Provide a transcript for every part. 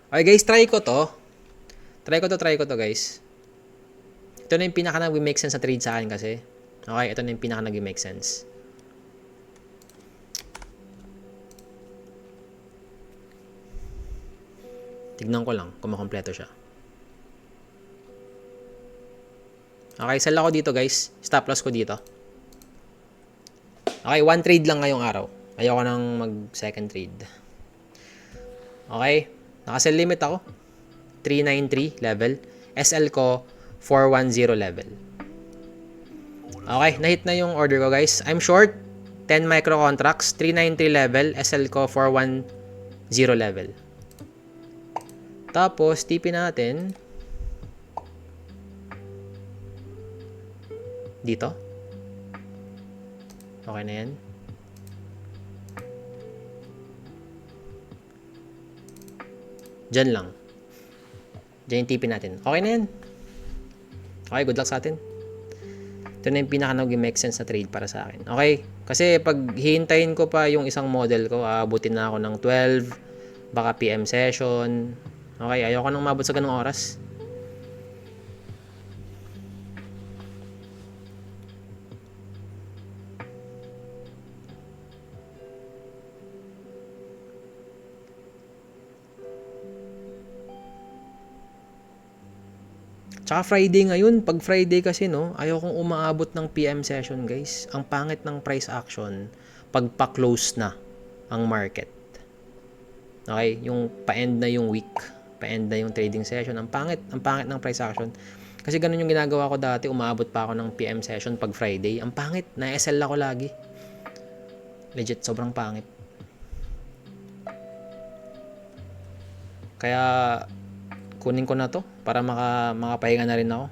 Okay guys, try ko to guys. Ito na yung pinaka nag-make sense na trade sa akin kasi. Okay, ito na yung pinaka nag-make sense. Tignan ko lang kung makompleto siya. Okay, sell ako dito guys. Stop loss ko dito. Okay, one trade lang ngayong araw. Ayoko nang mag second trade. Okay, naka-sell limit ako. 393 level. SL ko 410 level. Okay, na-hit na yung order ko guys. I'm short 10 micro contracts, 393 level, SL ko 410 level. Tapos, TP natin dito. Okay na yan. Diyan lang. Diyan yung TP natin. Okay na yan. Okay, good luck sa atin. Ito na yung pinaka nag-make sense na trade para sa akin. Okay, kasi pag hihintayin ko pa yung isang model ko, aabutin na ako ng 12, baka PM session. Okay, ayoko nang mabot sa ganung oras. Tsaka Friday ngayon, pag Friday kasi no, ayokong umaabot ng PM session guys. Ang pangit ng price action pag pa-close na ang market. Okay, yung pa-end na yung week, pa-end na yung trading session, ang pangit ng price action. Kasi ganun yung ginagawa ko dati, umaabot pa ako ng PM session pag Friday. Ang pangit, na-SL ako lagi. Legit, sobrang pangit. Kaya kunin ko na to para makapahinga na rin ako.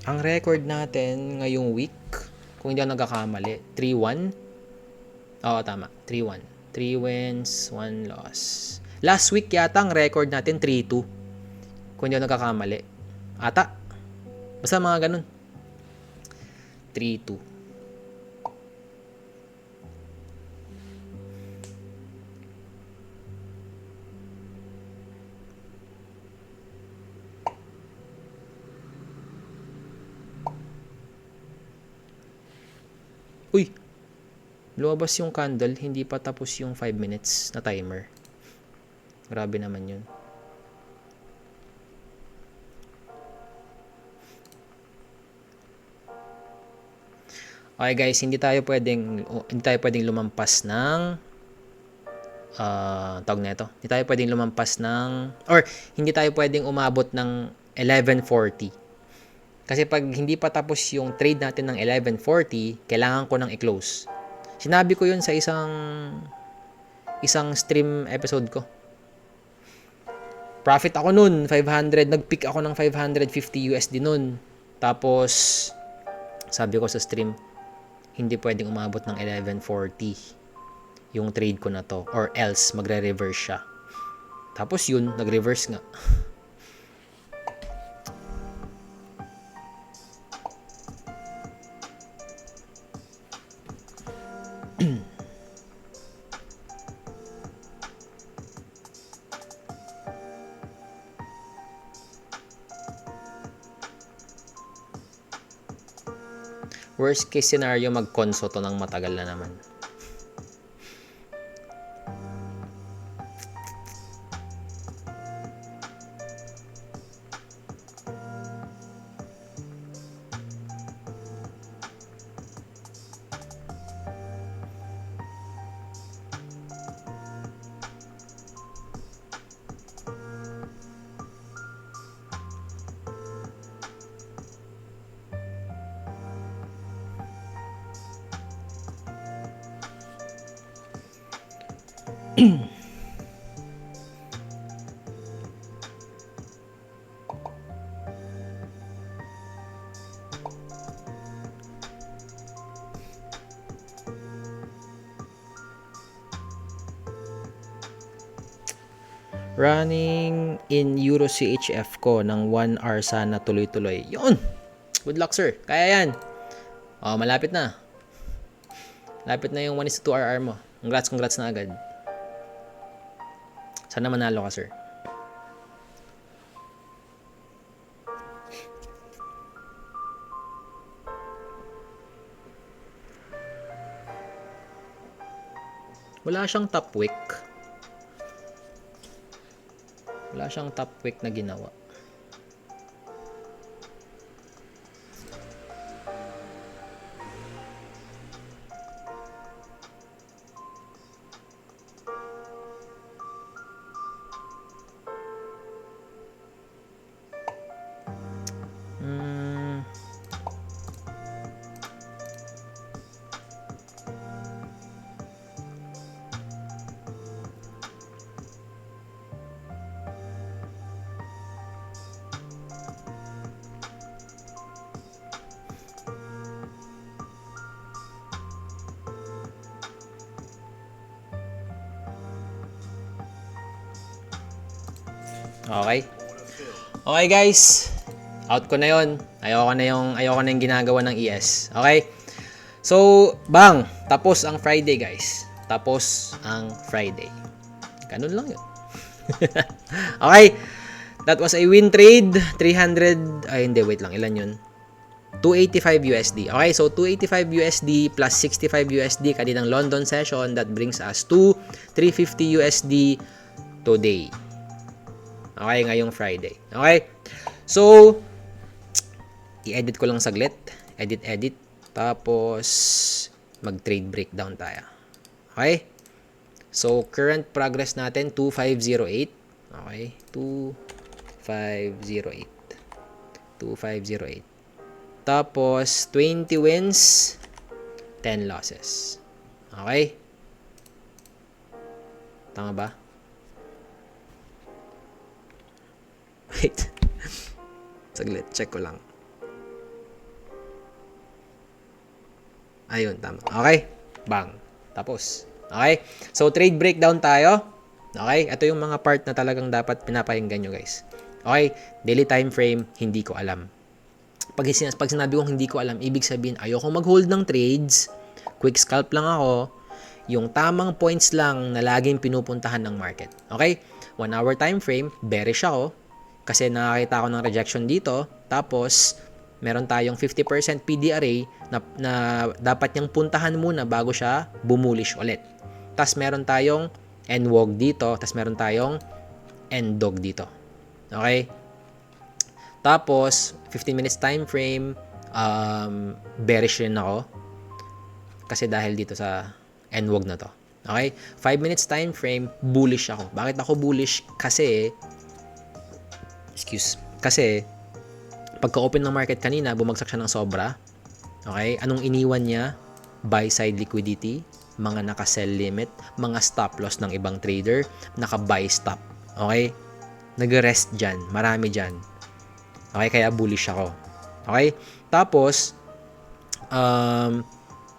Ang record natin ngayong week, kung hindi ako nagkakamali, 3-1. Oo, tama. 3-1. 3 wins, 1 loss. Last week yata ang record natin 3-2. Kung hindi ako nagkakamali. Ata. Basta mga ganun. 3-2. Uy! Lumabas yung candle, hindi pa tapos yung 5 minutes na timer. Grabe naman yun. Okay guys, hindi tayo pwedeng lumampas ng tawag na ito. Hindi tayo pwedeng lumampas ng hindi tayo pwedeng umabot ng 11:40. Kasi pag hindi pa tapos yung trade natin ng 11:40, kailangan ko nang i-close. Sinabi ko yun sa isang stream episode ko. Profit ako nun, 500. Nag-pick ako ng 550 USD nun. Tapos, sabi ko sa stream, hindi pwedeng umabot ng 11:40 yung trade ko na to. Or else, magre-reverse siya. Tapos yun, nag-reverse nga. Worst case scenario, mag-conso to ng matagal na naman. Running in Euro CHF ko ng 1 hour sana tuloy-tuloy. Yun! Good luck, sir. Kaya yan. Oh, malapit na. Malapit na yung 1:2 RR mo. Congrats na agad. Sana manalo ka, sir. Wala siyang top wick. Wala siyang top wick na ginawa. Okay. Okay guys. Out ko na 'yon. Ayoko na yung ginagawa ng ES. Okay? So, bang, tapos ang Friday, guys. Tapos ang Friday. Ganun lang 'yun. Okay. That was a win trade. 300 ay hindi, wait lang. Ilan 'yun? 285 USD. Okay, so 285 USD plus 65 USD kaninang London session, that brings us to 350 USD today. Okay, ngayong Friday. Okay? So, i-edit ko lang saglit. Edit. Tapos, mag-trade breakdown tayo. Okay? So, current progress natin, 2508. Okay? 2508. Tapos, 20 wins, 10 losses. Okay? Tama ba? Wait. Saglit, check ko lang. Ayun, tama. Okay? Bang. Tapos. Okay? So, trade breakdown tayo. Okay? Ito yung mga part na talagang dapat pinapakinggan nyo, guys. Okay? Daily time frame, hindi ko alam. Pag sinabi kong hindi ko alam, ibig sabihin, ayoko mag-hold ng trades. Quick scalp lang ako. Yung tamang points lang na laging pinupuntahan ng market. Okay? 1 hour time frame, bearish ako. Kasi nakakita ako ng rejection dito. Tapos, meron tayong 50% PDRA na dapat niyang puntahan muna bago siya bumulish ulit. Tapos, meron tayong NWOG dito. Tapos, meron tayong NDOG dito. Okay? Tapos, 15 minutes time frame, bearish rin ako. Kasi dahil dito sa NWOG na to. Okay? 5 minutes time frame, bullish ako. Bakit ako bullish? Kasi pagka-open ng market kanina, bumagsak siya ng sobra. Okay? Anong iniwan niya? Buy side liquidity, mga naka-sell limit, mga stop loss ng ibang trader, naka-buy stop. Okay? Nag-rest dyan. Marami dyan. Okay? Kaya bullish ako. Okay? Tapos,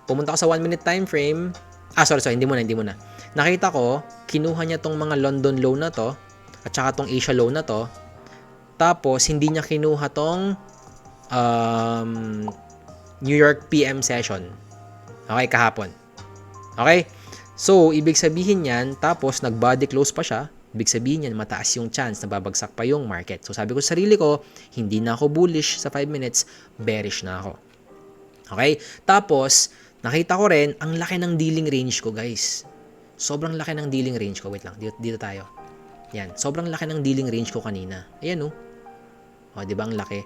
pumunta ko sa 1 minute time frame. Sorry, hindi muna. Nakita ko, kinuha niya tong mga London low na to, at saka tong Asia low na to. Tapos, hindi niya kinuha tong New York PM session. Okay, kahapon. Okay? So, ibig sabihin yan, tapos nag-body close pa siya, ibig sabihin yan, mataas yung chance na babagsak pa yung market. So, sabi ko sa sarili ko, hindi na ako bullish sa 5 minutes, bearish na ako. Okay? Tapos, nakita ko rin, ang laki ng dealing range ko, guys. Sobrang laki ng dealing range ko. Wait lang, dito tayo. Yan, sobrang laki ng dealing range ko kanina. Ayan, oh. O, di ba ang laki?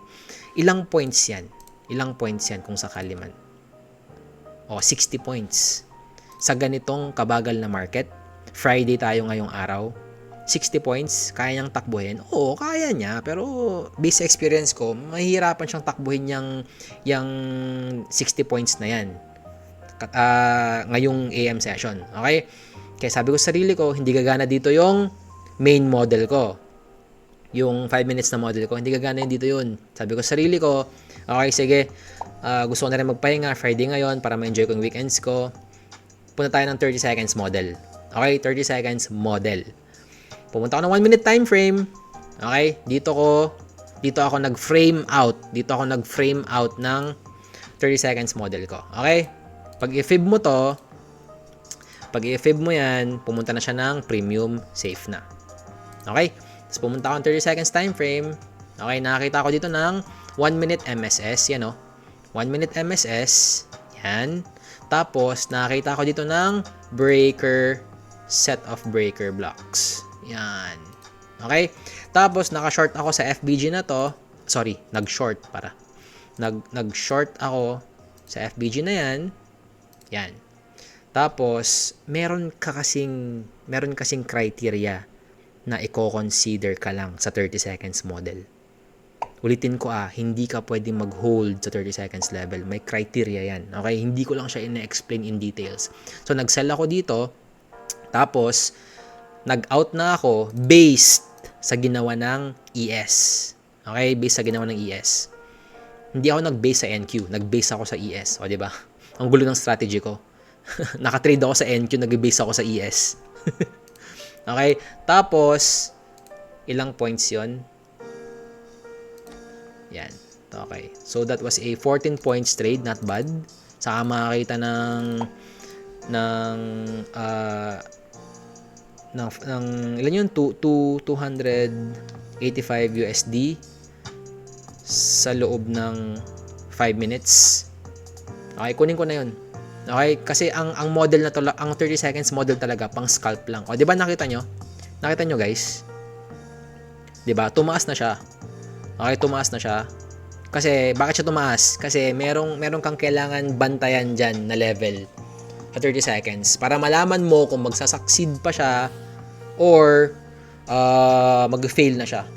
Ilang points yan? Kung sakali man? O, 60 points. Sa ganitong kabagal na market, Friday tayo ngayong araw, 60 points, kaya niyang takbuhin? Oo, kaya niya. Pero, based sa experience ko, mahihirapan siyang takbuhin yung 60 points na yan. Ngayong AM session. Okay? Kaya sabi ko sa sarili ko, hindi gagana dito yung main model ko. Yung 5 minutes na model ko, hindi gagana yun dito yun. Sabi ko sa sarili ko, okay, sige, gusto ko na rin magpahinga, Friday ngayon, para ma-enjoy ko yung weekends ko. Punta tayo ng 30 seconds model. Okay, 30 seconds model. Pumunta ako ng 1 minute time frame. Okay? Dito ako nag-frame out. Dito ako nag-frame out ng 30 seconds model ko. Okay? Pag i-fib mo to, pag i-fib mo yan, pumunta na siya ng premium safe na. Okay? Tapos pumunta ako ng 30 seconds time frame. Okay, nakakita ko dito ng 1 minute MSS. Yan o. 1 minute MSS. Yan. Tapos, nakakita ko dito ng breaker, set of breaker blocks. Yan. Okay? Tapos, naka-short ako sa FBG na to. Sorry, nag-short para. Nag-short ako sa FBG na yan. Yan. Tapos, meron kasing criteria na i-consider ka lang sa 30 seconds model. Ulitin ko hindi ka pwedeng mag-hold sa 30 seconds level. May criteria yan. Okay? Hindi ko lang siya ina-explain in details. So, nag-sell ako dito. Tapos, nag-out na ako based sa ginawa ng ES. Okay? Based sa ginawa ng ES. Hindi ako nag-base sa NQ. Nag-base ako sa ES. O, diba? Ang gulo ng strategy ko. Nakatrade ako sa NQ, nag-base ako sa ES. Okay? Tapos, ilang points yon? Yan. Okay. So, that was a 14 points trade. Not bad. Saka makakita ng ilan yun? 285 USD sa loob ng 5 minutes. Okay, kunin ko na yun. Okay, kasi ang model na to, ang 30 seconds model talaga pang scalp lang. O, 'di ba nakita nyo? Nakita nyo, guys? 'Di ba? Tumaas na siya. Okay, tumaas na siya. Kasi bakit siya tumaas? Kasi merong kang kailangan bantayan diyan na level sa 30 seconds para malaman mo kung magsasucceed pa siya or mag-fail na siya.